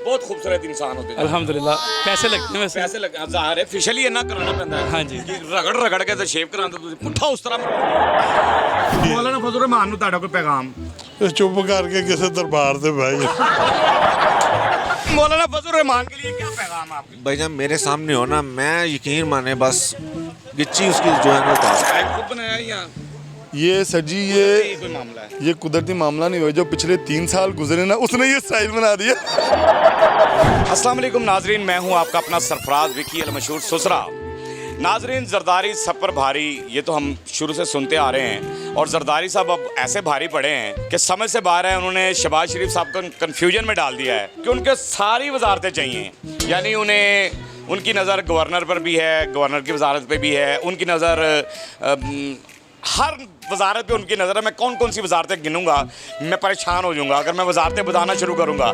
बहुत खूबसूरत इंसान होते हैं अल्हम्दुलिल्लाह पैसे लगते हैं वैसे पैसे लग ਜ਼ਾਹਰ ਹੈ ਫਿਸ਼ਲੀ ਇੰਨਾ ਕਰਾਉਣਾ ਪੈਂਦਾ ਹੈ ਹਾਂਜੀ। ਕਿ ਰਗੜ ਰਗੜ ਕੇ ਤੇ ਸ਼ੇਪ ਕਰਾਉਂਦੇ ਤੁਸੀਂ ਪੁੱਠਾ ਉਸ ਤਰ੍ਹਾਂ ਮੌਲਾਨਾ ਫਜ਼ਲ ਰਹਿਮਾਨ ਨੂੰ ਤੁਹਾਡਾ ਕੋਈ ਪੈਗਾਮ चुप करके किसी दरबार से बह जा। मौलाना फजल रहमान के लिए क्या पैगाम आपके भाईजान मेरे सामने हो ना, मैं यकीन माने बस गिच्ची उसकी जो है ना उतार। खुद बनाया या ये सर जी ये कोई मामला है? ये कुदरती मामला नहीं हुआ, जो पिछले 3 साल गुजरे ना उसने ये स्टाइल बना दिया। अस्सलाम वालेकुम नाजरीन, मैं हूं आपका अपना सरफराज विकी अल मशहूर सुसरा। नाजरीन, जरदारी सब पर भारी, ये तो हम शुरू से सुनते आ रहे हैं और जरदारी साहब अब ऐसे भारी पड़े हैं कि समझ से बाहर है। उन्होंने शहबाज शरीफ साहब को कन्फ्यूजन में डाल दिया है कि उनके सारी वजारतें चाहिए, यानी उन्हें उनकी नज़र गवर्नर पर भी है, गवर्नर की वजारत पे भी है, उनकी नज़र हर वजारत पे उनकी नज़र है। मैं कौन कौन सी वजारतें गिनूंगा मैं परेशान हो जाऊंगा अगर मैं वजारतें बताना शुरू करूंगा।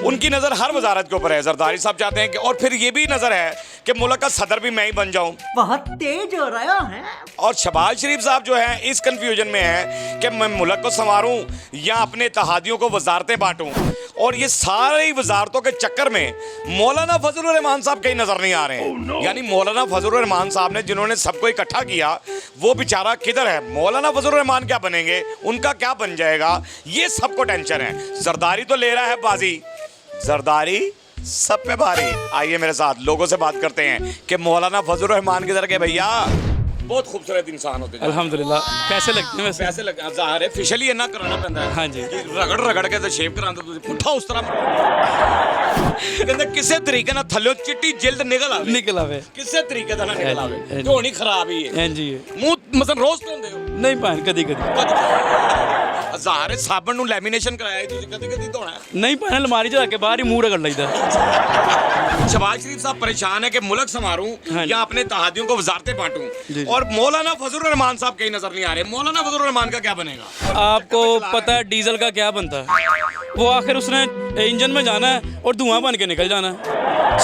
उनकी नज़र हर वजारत के ऊपर है। जरदारी साहब चाहते हैं कि और फिर ये भी नज़र है कि मुल्क का सदर भी मैं ही बन जाऊं। बहुत तेज हो रहा है। और शहबाज शरीफ साहब जो है इस कंफ्यूजन में है कि मैं मुल्क को संवारूं या अपने इत्तेहादियों को वजारतें बांटूं। और ये सारी वजारतों के चक्कर में मौलाना फजल रहमान साहब कहीं नजर नहीं आ रहे हैं। यानी मौलाना फजल रहमान साहब ने जिन्होंने सबको इकट्ठा किया वो बेचारा किधर है? मौलाना फजल रहमान क्या बनेंगे, उनका क्या बन जाएगा, ये सबको टेंशन है। जरदारी तो ले रहा है बाजी, जरदारी सब पे भारी। आइए मेरे साथ लोगों से बात करते हैं कि मौलाना फजल रहमान किधर के भैया। बहुत खूबसूरत इंसान होते हैं अल्हम्दुलिल्लाह पैसे लगते हैं वैसे पैसे लग ਜ਼ਾਹਰ ਹੈ ਫਿਸ਼ਲੀ ਇੰਨਾ ਕਰਾਉਣਾ ਪੈਂਦਾ ਹੈ ਹਾਂਜੀ। ਕਿ ਰਗੜ ਰਗੜ ਕੇ ਤੇ ਸ਼ੇਪ ਕਰਾਉਂਦੇ ਤੁਸੀਂ ਪੁੱਠਾ ਉਸ ਤਰ੍ਹਾਂ ਕਹਿੰਦੇ ਕਿਸੇ ਤਰੀਕੇ ਨਾਲ ਥੱਲੇ ਚਿੱਟੀ ਜਿਲਦ ਨਿਕਲ ਆਵੇ निकल आवे ਕਿਸੇ ਤਰੀਕੇ ਦਾ ਨਾ ਨਿਕਲ ਆਵੇ ਹਾਂਜੀ। ਧੋਣੀ ਖਰਾਬ ਹੀ ਹੈ हाँ जी ਮੂੰਹ ਮਸਲ ਰੋਜ਼ ਧੋਂਦੇ ਹੋ नहीं पान कदी कदी ਜ਼ਾਹਰ ਹੈ ਸਾਬਣ ਨੂੰ ਲੈਮੀਨੇਸ਼ਨ ਕਰਾਇਆ ਤੁਸੀਂ ਕਦੀ ਕਦੀ ਧੋਣਾ ਹੈ। नहीं पान अलमारी च रख के बाहर ही मुंह रगड़ लईदा। शहबाज शरीफ साहब परेशान है कि मुल्क संवारूं हाँ या अपने तहादियों को वजारतें बांटूं जी। और मौलाना फजल रहमान साहब कहीं नजर नहीं आ रहे। मौलाना फजल रहमान का क्या बनेगा? आपको पता है डीजल का क्या बनता है? वो आखिर उसने इंजन में जाना है और धुआं बन के निकल जाना है।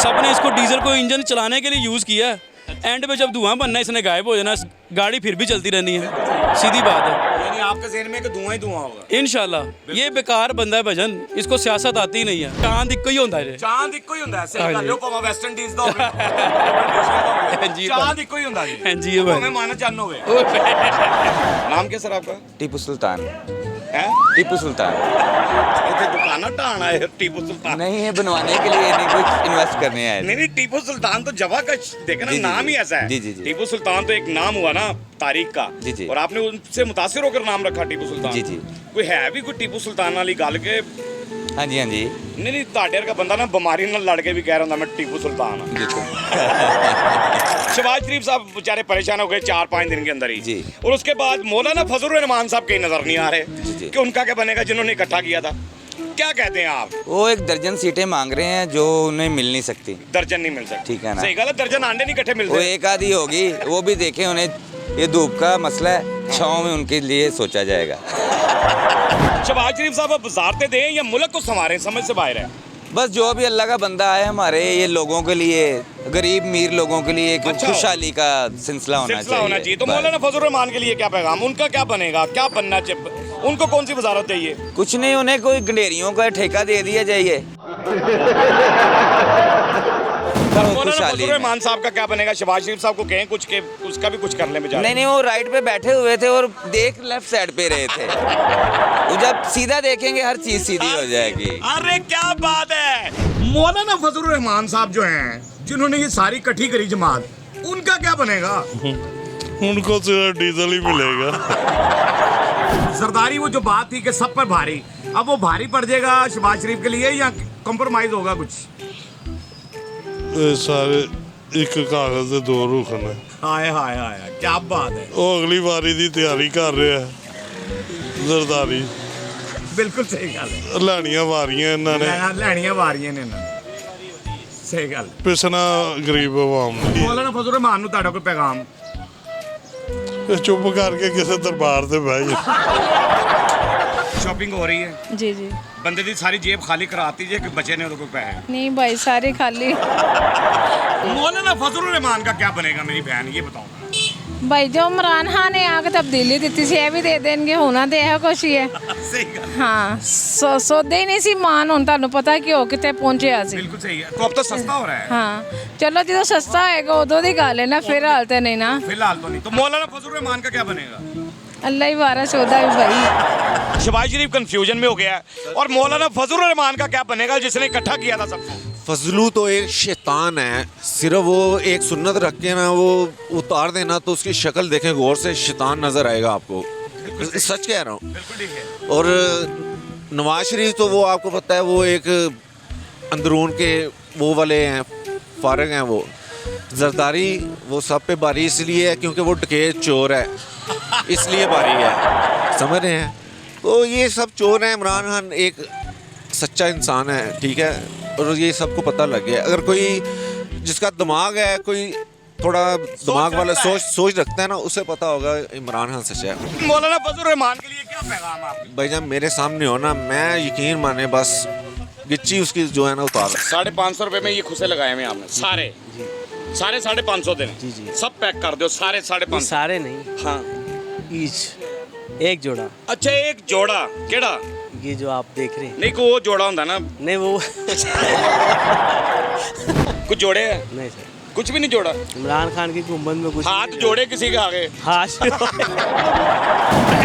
सब ने इसको डीजल को इंजन चलाने के लिए यूज़ किया है। एंड पे जब धुआं बनना है इसने गायब हो जाना, गाड़ी फिर भी चलती रहनी है। सीधी बात है। यानी आपके ज़हन में कि धुआं ही धुआं होगा। इंशाल्लाह ये बेकार बंदा है भजन, इसको सियासत आती ही नहीं है। चांद इक्को ही होता है। ਚਾਂਦ ਇੱਕੋ ਹੀ ਹੁੰਦਾ ਹੈ। ਸਹੀ ਹਾਂਜੀ। ਗੱਲ ਹੈ, ਭਾਵੇਂ ਵੈਸਟ ਇੰਡੀਜ਼ ਦਾ ਹੋਵੇ ਹਾਂਜੀ ਚਾਂਦ ਇੱਕੋ ਹੀ ਹੁੰਦਾ ਜੀ। ਹਾਂਜੀ ਇਹ ਭਾਵੇਂ भाई ਮਾਨਾ ਚੰਨ ਹੋਵੇ। ਨਾਮ ਕੀ ਸਰ ਆਪਕਾ? टीपू सुल्तान। ਹੈ टीपू सुल्तान ਇੱਥੇ ਦੁਕਾਨਾਂ ਢਾਣ ਆਏ ਹੋ ਟੀਪੂ ਸੁਲਤਾਨ? नहीं है, बनवाने के लिए नहीं, कुछ इन्वेस्ट करने आए नहीं थे। नहीं, टीपू सुल्तान तो जगह का देखा ना, जी, जी, नाम जी। ही ऐसा है। जी, जी, जी। टीपू सुल्तान तो एक नाम हुआ ना तारीख का। जी, जी। और आपने उनसे मुतासिर होकर नाम रखा टीपू सुल्तान। जी, जी। कोई है भी कोई टीपू सुल्तान वाली गल के? हाँ जी, हाँ जी। नहीं नहीं, ਤੁਹਾਡੇ ਵਰਗਾ ਬੰਦਾ ਨਾ ਬਿਮਾਰੀ ਨਾਲ ਲੜ ਕੇ ਵੀ ਕਹਿ ਰਿਹਾ ਹੁੰਦਾ ਮੈਂ ਟੀਪੂ ਸੁਲਤਾਨ ਹਾਂ। शहबाज शरीफ साहब बेचारे परेशान हो गए 4-5 दिन के अंदर ही जी। और उसके बाद मौलाना फजल रहमान साहब कहीं नजर नहीं आ रहे जी। कि उनका क्या बनेगा जिन्होंने इकट्ठा किया था। क्या कहते हैं आप? वो 1 दर्जन सीटें मांग रहे हैं जो उन्हें मिल नहीं सकती। दर्जन नहीं मिल सकती। ठीक है ना। सही गलत दर्जन अंडे नहीं इकट्ठे वो मिलते। एक आधी होगी, वो भी देखें, उन्हें ये धूप का मसला है, छाँव में उनके लिए सोचा जाएगा। शहबाज शरीफ साहब अब वजारतें दें या मुल्क को संवारें, समझ से बाहर है। बस जो भी अल्लाह का बंदा आए हमारे ये लोगों के लिए, गरीब मीर लोगों के लिए एक अच्छा। खुशहाली का सिलसिला होना चाहिए। तो मौलाना फजल रहमान के लिए क्या पैगाम, उनका क्या बनेगा, क्या बनना चाहिए, उनको कौन सी वजारत चाहिए? कुछ नहीं, उन्हें कोई गंडेरियों का ठेका दे दिया जाइए। मौलाना खुशहाली फजल में। रहमान साहब का क्या बनेगा? शहबाज शरीफ साहब को कहें कुछ के उसका भी कुछ करने में जा नहीं नहीं, वो राइट पे बैठे हुए थे और देख लेफ्ट साइड पे रहे थे। वो जब सीधा देखेंगे हर चीज सीधी हो जाएगी। अरे क्या बात है। मौलाना फजल रहमान साहब जो हैं जिन्होंने ये सारी इकट्ठी करी जमात, उनका क्या बनेगा? उनको सिर्फ डीजल ही मिलेगा। जरदारी वो जो बात थी कि सब पर भारी, अब वो भारी पड़ जाएगा शहबाज शरीफ के लिए या कॉम्प्रोमाइज होगा कुछ? ये सारे एक कागज से 2 रुख ने। हाय हाय हाय, क्या बात है। वो अगली बारी की तैयारी कर रहे हैं जरदारी। बिल्कुल सही गल है। लैनियां वारियां इन्होंने, लैनियां वारियां ने इन्होंने। सही गल। पिसना गरीब आवाम की। मौलाना फजल रहमान ਨੂੰ ਤੁਹਾਡਾ ਕੋਈ ਪੈਗਾਮ? चुप करके किसी दरबार से बह जा। शॉपिंग हो रही है जी जी। बंदे दी सारी जेब खाली कराती जे कि बचे ने ਉਹਦੇ ਕੋਲ ਪੈਸੇ। नहीं भाई सारे खाली। मौलाना फजल रहमान का क्या बनेगा मेरी बहन, ये बताओ। भाई जो इमरान खान ने आके तब्दीली दी सी ਇਹ ਵੀ ਦੇ ਦੇਣਗੇ ਹੋਣਾ ਤੇ ਇਹੋ ਕੁਛ ਹੀ ਹੈ सही गल ਹਾਂ ਸੌਦੇ ਹੀ ਨਹੀਂ ਸੀ ਮਾਨ ਹੁਣ ਤੁਹਾਨੂੰ ਪਤਾ ਕਿ ਉਹ ਕਿੱਥੇ ਪਹੁੰਚਿਆ ਸੀ बिल्कुल सही है। तो अब तो सस्ता हो रहा है। ਹਾਂ ਚਲੋ ਜਦੋਂ ਸਸਤਾ ਹੋਏਗਾ ਉਦੋਂ ਦੀ ਗੱਲ ਹੈ ਨਾ ਫਿਰ ਹਾਲ ਤੇ ਨਹੀਂ ਨਾ फिलहाल तो नहीं। तो मौलाना फजल रहमान का क्या बनेगा? ਅੱਲਾ ਹੀ ਵਾਰਸ ਉਹਦਾ ਵੀ ਭਾਈ शहबाज शरीफ कंफ्यूजन में हो गया है और मौलाना फजल रहमान का क्या बनेगा जिसने इकट्ठा किया था सबको? फजलू तो एक शैतान है, सिर्फ वो एक सुन्नत रख के ना वो उतार देना तो उसकी शक्ल देखें गौर से, शैतान नज़र आएगा आपको, सच कह रहा हूँ। और नवाज शरीफ तो वो आपको पता है वो एक अंदरून के वो वाले हैं, फारग हैं वो। जरदारी वो सब पे भारी इसलिए है क्योंकि वो डकैत चोर है, इसलिए भारी है, समझ रहे हैं। तो ये सब चोर हैं। इमरान खान एक सच्चा इंसान है, ठीक है, और ये सबको पता लग गया। अगर कोई जिसका दिमाग है, कोई थोड़ा दिमाग वाला सोच रखता है ना, उसे पता होगा इमरान खान सच्चा है। मौलाना फजल रहमान के लिए क्या पैगाम है आपका? भाईजान मेरे सामने हो ना, मैं यकीन माने बस गिच्ची उसकी जो है ना उतार। 550 रुपए में ये खुसे लगाए हुए हैं आपने सारे? सारे 550 देने? जी जी। सब पैक कर दो सारे 550? सारे नहीं, हाँ। ईच एक जोड़ा। अच्छा एक जोड़ा केड़ा? ये जो आप देख रहे हैं, नहीं को वो जोड़ा होता ना, नहीं वो कुछ जोड़े है? नहीं सर, कुछ भी नहीं जोड़ा। इमरान खान की गुम्बद में कुछ हाथ नहीं जोड़े किसी के आगे। हाथ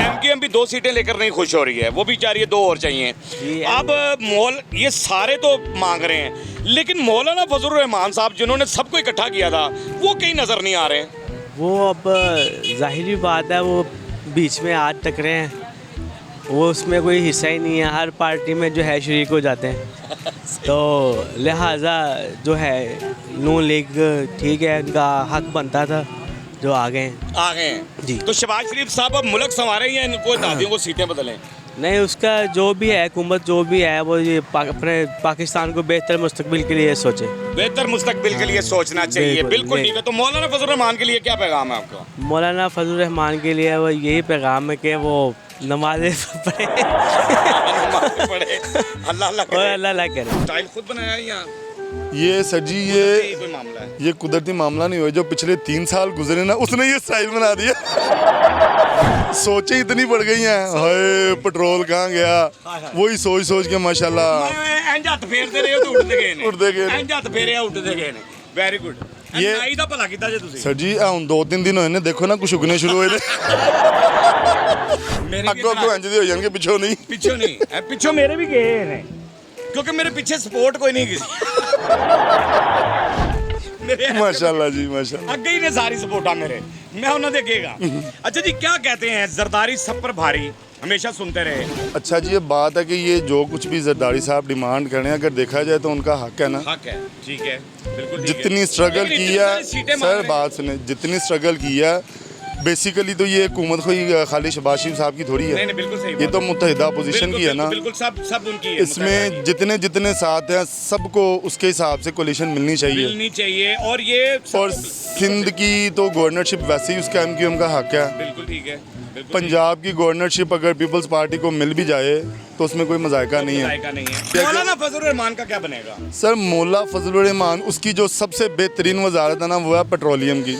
एमकेएम भी 2 सीटें लेकर नहीं खुश हो रही है, वो भी चाह रही है 2 और चाहिए। जी, अब मौल ये सारे तो मांग रहे हैं, लेकिन मौलाना फजल रहमान साहब जिन्होंने सबको इकट्ठा किया था वो कहीं नजर नहीं आ रहे हैं। वो अब जाहिर बात है, वो बीच में हाथ टकरे हैं, वो उसमें कोई हिस्सा ही नहीं है, हर पार्टी में जो है शरीक हो जाते हैं। तो लिहाजा जो है नून लीग ठीक है, इनका हक बनता था जो आ गए हैं जी। तो शहबाज शरीफ साहब अब मुल्क संवारे या इनको दादियों को सीटें बदलें? नहीं, उसका जो भी है हुकूमत जो भी है वो ये अपने पाकिस्तान को बेहतर मुस्तकबिल के लिए सोचे, बेहतर मुस्तकबिल के लिए सोचना चाहिए। बिल्कुल ठीक है। तो मौलाना फजल रहमान के लिए क्या पैगाम है आपका? मौलाना फजल रहमान के लिए वो यही पैगाम है कि वो नमाज़ें पढ़े पढ़े, अल्लाह अल्लाह और करे। अल्लाह अल्लाह करे। स्टाइल खुद बनाया है या ये सर जी ये कोई मामला है? ये कुदरती मामला नहीं हुआ, जो पिछले 3 साल गुजरे ना उसने ये स्टाइल बना दिया। सोचे इतनी बढ़ गई हैं, हाय पेट्रोल कहाँ गया, वही सोच सोच के माशाल्लाह इंज हत्थ फेरदे रहे हो तो उठदे गए ने, उठदे गए ने। इंज हत्थ फेरे उठदे गए ने। Very good. ये- नाई दा भला कीता जे तुसी। सर जी ਹੁਣ 2-3 दिन ਹੋਏ ਨੇ, ਦੇਖੋ ਨਾ ਕੁਛ ਉਗਨੇ ਸ਼ੁਰੂ ਹੋਏ ਨੇ, मेरे भी ਅੱਗੋਂ ਅੱਗੋਂ ਇੰਜ ਦੇ ਹੋ ਜਾਣਗੇ, ਪਿੱਛੋਂ ਨਹੀਂ। पिछो नहीं ए, पिछो मेरे भी गए ने, क्योंकि मेरे पीछे सपोर्ट कोई नहीं किसी। मेरे माशाल्लाह जी माशाल्लाह। अगे ही ने सारी सपोर्टा मेरे, मैं उन्हें देखेगा। अच्छा जी क्या कहते हैं, जरदारी सब पर भारी हमेशा सुनते रहे। अच्छा जी, ये बात है कि ये जो कुछ भी जरदारी साहब डिमांड करें, अगर देखा जाए तो उनका हक है ना। हक है, ठीक है, बिल्कुल ठीक है। जितनी स्ट्रगल लेकिन की इतनी है सारी सीटें मांग सर, रहे हैं। बात सुने, जितनी स्ट्रगल की है बेसिकली तो ये हुकूमत कोई खाली शहबाज शरीफ साहब की थोड़ी नहीं है, नहीं बिल्कुल सही ये बात तो है। मुत्तहिदा पोजीशन बिल्कुल, की है ना। बिल्कुल सब उनकी है, मुतहदा इसमें की। जितने जितने साथ हैं सबको उसके हिसाब से कोलिशन मिलनी चाहिए। मिलनी चाहिए। और ये और सिंध की तो गवर्नरशिप वैसे ही उसका एमक्यूएम का हक है। बिल्कुल ठीक है, बिल्कुल पंजाब की गवर्नरशिप अगर पीपल्स पार्टी को मिल भी जाए तो उसमें कोई मजायका नहीं है। जायका नहीं है। मौलाना फजल रहमान का क्या बनेगा? सर मौला फजल रहमान, उसकी जो सबसे बेहतरीन वजारत है ना वो है पेट्रोलियम की।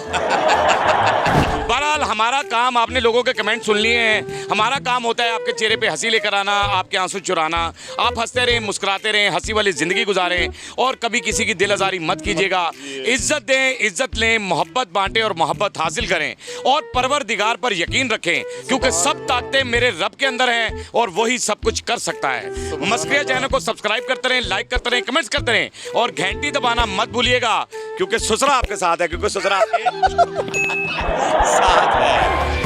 बहरहाल हमारा काम, आपने लोगों के कमेंट सुन लिए हैं, हमारा काम होता है आपके चेहरे पे हंसी लेकर आना, आपके आंसू चुराना। आप हंसते रहें, मुस्कुराते रहें, हंसी वाली ज़िंदगी गुजारें और कभी किसी की दिल आज़ारी मत कीजिएगा। इज़्ज़त दें, इज़्ज़त लें, मोहब्बत बांटें और मोहब्बत हासिल करें और परवरदिगार पर यकीन रखें, क्योंकि सब ताकतें मेरे रब के अंदर हैं और वही सब कुछ कर सकता है। मस्करिया चैनल को सब्सक्राइब करते रहें, लाइक करते रहें, कमेंट्स करते रहें और घंटी दबाना मत भूलिएगा, क्योंकि ससुरा आपके साथ है, क्योंकि ससुरा आपके साथ है।